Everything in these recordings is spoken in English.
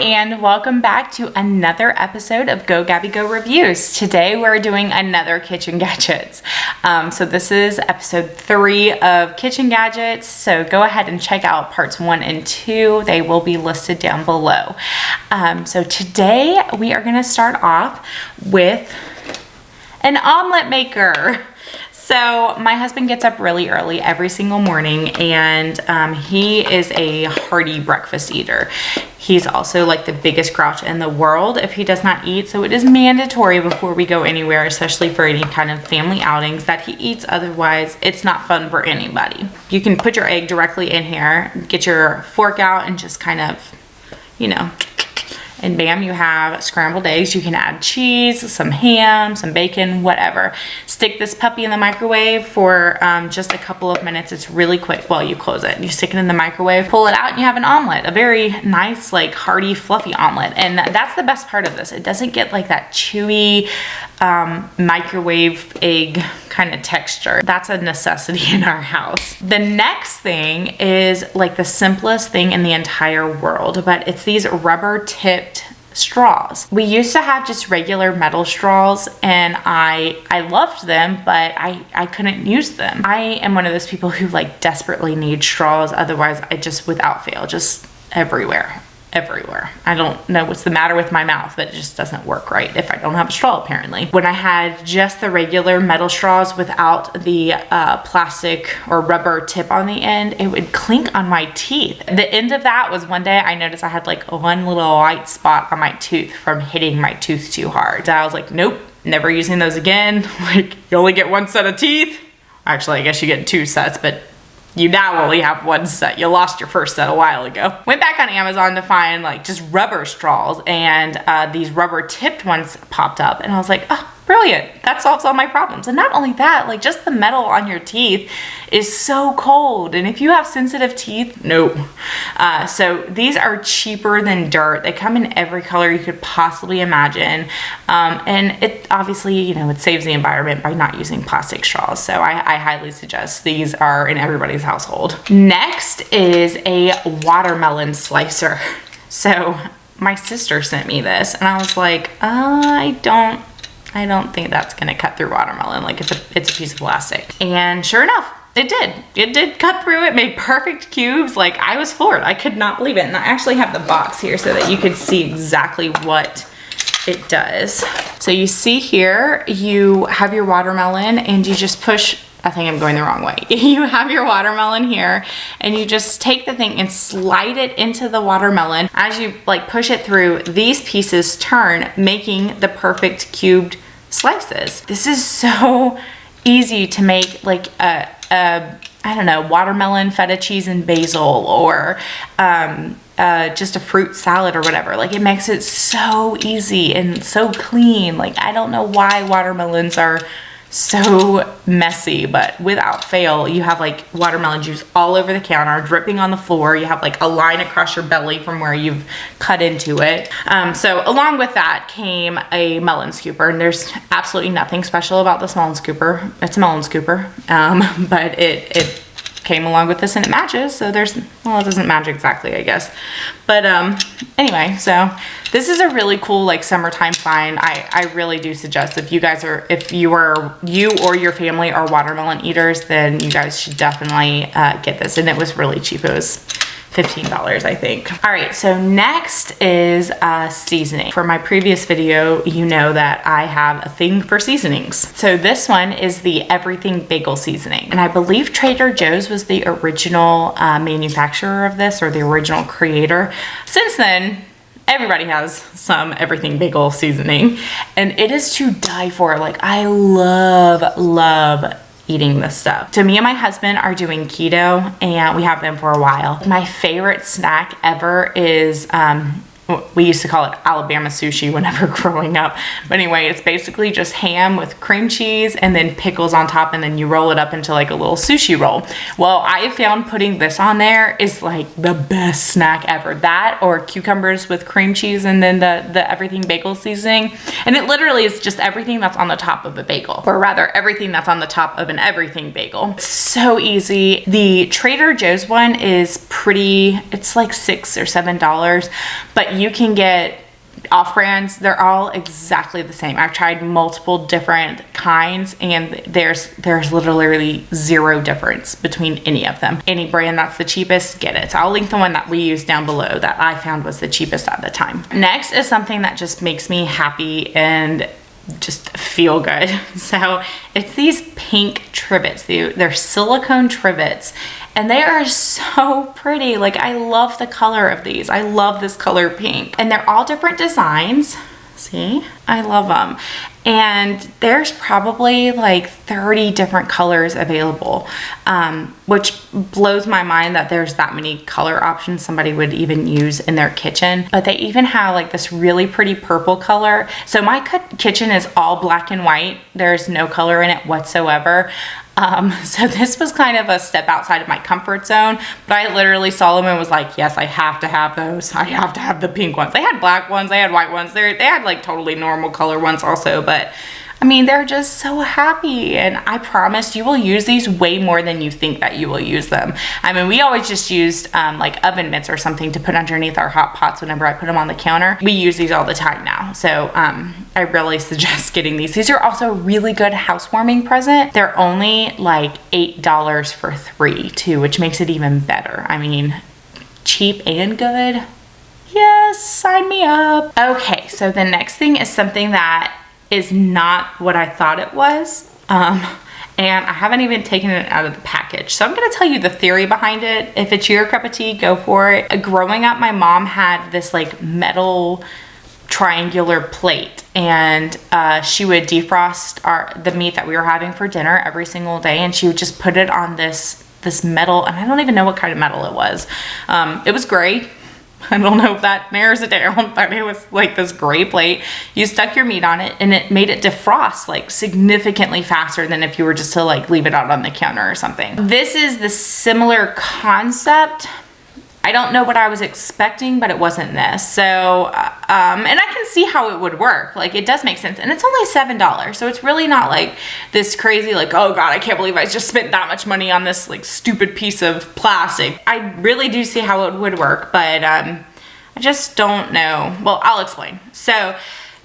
and welcome back to another episode of Go Gabby Go Reviews. Today we're doing another kitchen gadgets. So this is episode 3 of kitchen gadgets. So go ahead and check out parts 1 and 2. They will be listed down below. So today we are going to start off with an omelet maker. So my husband gets up really early every single morning, and he is a hearty breakfast eater. He's also like the biggest grouch in the world if he does not eat. So it is mandatory before we go anywhere, especially for any kind of family outings, that he eats. Otherwise, it's not fun for anybody. You can put your egg directly in here, get your fork out and just kind of, you know, and bam, you have scrambled eggs. You can add cheese, some ham, some bacon, whatever. Stick this puppy in the microwave for just a couple of minutes. It's really quick. Well, you close it. You stick it in the microwave, pull it out, and you have an omelet. A very nice, like, hearty, fluffy omelet. And that's the best part of this. It doesn't get like that chewy microwave egg kind of texture. That's a necessity in our house. The next thing is like the simplest thing in the entire world, but it's these rubber tipped straws. We used to have just regular metal straws, and I loved them, but I couldn't use them. I am one of those people who like desperately need straws. Otherwise, I just, without fail, just everywhere. I don't know what's the matter with my mouth, but it just doesn't work right if I don't have a straw, apparently. When I had just the regular metal straws without the plastic or rubber tip on the end, it would clink on my teeth. The end of that was one day I noticed I had like one little white spot on my tooth from hitting my tooth too hard. So I was like, nope, never using those again. Like, you only get one set of teeth. Actually, I guess you get 2 sets, but you now only have 1 set. You lost your first set a while ago. Went back on Amazon to find like just rubber straws, and these rubber tipped ones popped up, and I was like, oh, brilliant. That solves all my problems. And not only that, like just the metal on your teeth is so cold. And if you have sensitive teeth, no. So these are cheaper than dirt. They come in every color you could possibly imagine. And it obviously, you know, it saves the environment by not using plastic straws. So I highly suggest these are in everybody's household. Next is a watermelon slicer. So my sister sent me this, and I was like, I don't think that's gonna cut through watermelon. Like, it's a piece of plastic. And sure enough, it did. It did cut through. It made perfect cubes. Like, I was floored. I could not believe it. And I actually have the box here so that you could see exactly what it does. So you see here, you have your watermelon, and you just push. I think I'm going the wrong way. You have your watermelon here, and you just take the thing and slide it into the watermelon. As you like push it through, these pieces turn, making the perfect cubed slices. This is so easy to make, like a I don't know, watermelon feta cheese and basil, or just a fruit salad or whatever. Like, it makes it so easy and so clean. Like, I don't know why watermelons are so messy, but without fail, you have like watermelon juice all over the counter, dripping on the floor. You have like a line across your belly from where you've cut into it. So along with that came a melon scooper, and there's absolutely nothing special about this melon scooper. It's a melon scooper, but it came along with this, and it matches. So there's, well, it doesn't match exactly, I guess. But anyway, so this is a really cool like summertime find. I really do suggest, if you or your family are watermelon eaters, then you guys should definitely get this. And it was really cheap. It was $15, I think. All right, so next is seasoning. For my previous video, you know that I have a thing for seasonings. So this one is the everything bagel seasoning. And I believe Trader Joe's was the original manufacturer of this, or the original creator. Since then, everybody has some everything bagel seasoning, and it is to die for. Like, I love eating this stuff. So me and my husband are doing keto, and we have been for a while. My favorite snack ever is we used to call it Alabama sushi whenever growing up. But anyway, it's basically just ham with cream cheese and then pickles on top, and then you roll it up into like a little sushi roll. Well, I found putting this on there is like the best snack ever. That or cucumbers with cream cheese and then the everything bagel seasoning. And it literally is just everything that's on the top of a bagel, or rather everything that's on the top of an everything bagel. It's so easy. The Trader Joe's one is pretty, it's like $6 or $7, but you can get off-brands. They're all exactly the same. I've tried multiple different kinds, and there's literally zero difference between any of them. Any brand that's the cheapest, get it. So I'll link the one that we used down below that I found was the cheapest at the time. Next is something that just makes me happy and just feel good. So it's these pink trivets. They're silicone trivets, and they are so pretty. Like, I love the color of these. I love this color pink, and they're all different designs. See, I love them. And there's probably like 30 different colors available, which blows my mind that there's that many color options somebody would even use in their kitchen. But they even have like this really pretty purple color. So my kitchen is all black and white. There's no color in it whatsoever. So this was kind of a step outside of my comfort zone, but I literally saw them and was like, yes, I have to have those. I have to have the pink ones. They had black ones, they had white ones, they had like totally normal color ones also, but I mean, they're just so happy, and I promise you will use these way more than you think that you will use them. I mean, we always just used like oven mitts or something to put underneath our hot pots whenever I put them on the counter. We use these all the time now, so I really suggest getting these. These are also a really good housewarming present. They're only like $8 for 3 too, which makes it even better. I mean, cheap and good. Yes, sign me up. Okay, so the next thing is something that is not what I thought it was. And I haven't even taken it out of the package. So I'm gonna tell you the theory behind it. If it's your cup of tea, go for it. Growing up, my mom had this like metal triangular plate, and she would defrost the meat that we were having for dinner every single day, and she would just put it on this metal, and I don't even know what kind of metal it was. It was gray. I don't know if that narrows it down, but it was like this gray plate. You stuck your meat on it, and it made it defrost like significantly faster than if you were just to like leave it out on the counter or something. This is the similar concept. I don't know what I was expecting, but it wasn't this. So, and I can see how it would work. Like, it does make sense. And it's only $7. So it's really not like this crazy, like, oh God, I can't believe I just spent that much money on this like stupid piece of plastic. I really do see how it would work, but I just don't know. Well, I'll explain. So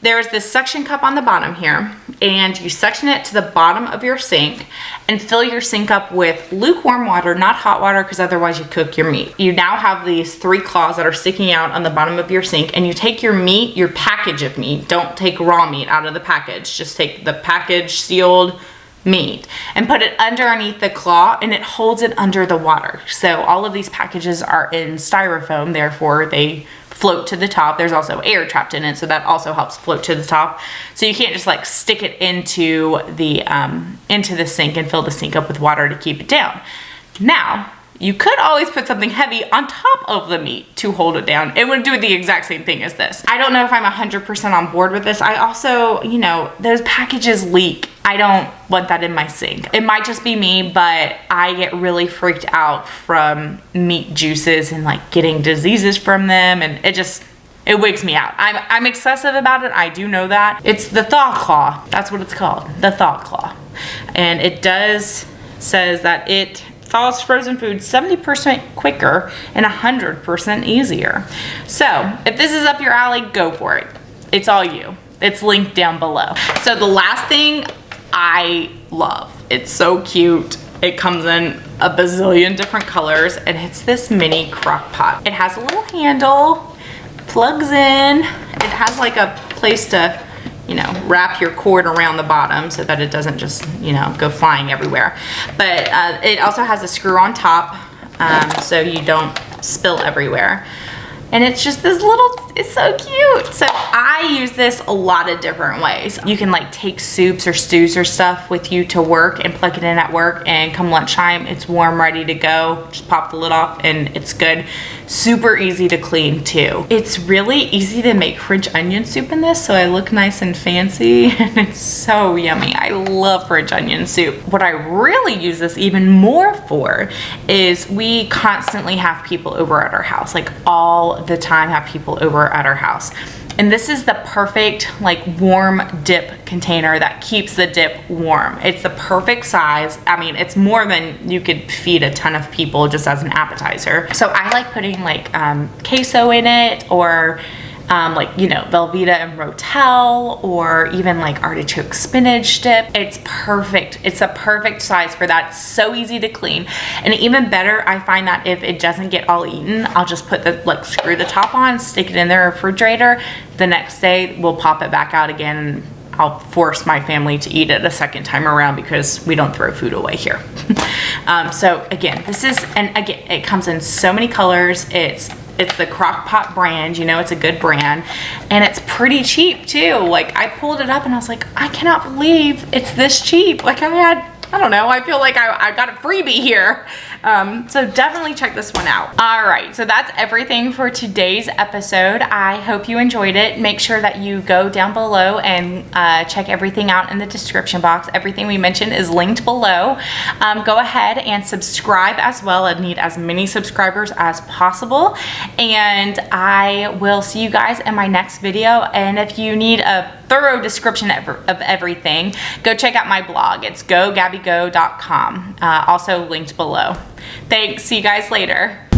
there's this suction cup on the bottom here, and you suction it to the bottom of your sink and fill your sink up with lukewarm water, not hot water, because otherwise you cook your meat. You now have these 3 claws that are sticking out on the bottom of your sink, and you take your meat, your package of meat, don't take raw meat out of the package, just take the package sealed meat and put it underneath the claw, and it holds it under the water. So all of these packages are in styrofoam, therefore they float to the top. There's also air trapped in it, so that also helps float to the top. So you can't just like stick it into the sink and fill the sink up with water to keep it down. Now, you could always put something heavy on top of the meat to hold it down. It would do the exact same thing as this. I don't know if I'm 100% on board with this. I also, you know, those packages leak. I don't want that in my sink. It might just be me, but I get really freaked out from meat juices and like getting diseases from them, and it wigs me out. I'm excessive about it. I do know that. It's the thaw claw. That's what it's called, the thaw claw. And it says that it thaws frozen food 70% quicker and 100% easier. So if this is up your alley, go for it. It's all you. It's linked down below. So the last thing I love, it's so cute. It comes in a bazillion different colors, and it's this mini crock pot. It has a little handle, plugs in. It has like a place to, you know, wrap your cord around the bottom so that it doesn't just, you know, go flying everywhere. But it also has a screw on top, so you don't spill everywhere. And it's just this little, it's so cute. So I use this a lot of different ways. You can like take soups or stews or stuff with you to work and plug it in at work, and come lunchtime, it's warm, ready to go. Just pop the lid off and it's good. Super easy to clean too. It's really easy to make French onion soup in this, so I look nice and fancy, and it's so yummy. I love French onion soup. What I really use this even more for is we constantly have people over at our house, like all the time have people over at our house. And this is the perfect like warm dip container that keeps the dip warm. It's the perfect size. I mean, it's more than you could feed a ton of people just as an appetizer. So I like putting like queso in it, or like, you know, Velveeta and Rotel, or even like artichoke spinach dip. It's perfect. It's a perfect size for that. It's so easy to clean. And even better, I find that if it doesn't get all eaten, I'll just put the, like, screw the top on, stick it in the refrigerator. The next day we'll pop it back out again, and I'll force my family to eat it a second time around because we don't throw food away here. So again, this is, and again, it comes in so many colors. It's the Crock Pot brand, you know, it's a good brand, and it's pretty cheap too. Like, I pulled it up and I was like, I cannot believe it's this cheap. Like, I don't know, I feel like I got a freebie here. So definitely check this one out. All right, so that's everything for today's episode. I hope you enjoyed it. Make sure that you go down below and check everything out in the description box. Everything we mentioned is linked below. Go ahead and subscribe as well. I need as many subscribers as possible. And I will see you guys in my next video. And if you need a thorough description of everything, go check out my blog. It's gogabbygo.com, also linked below. Thanks, see you guys later.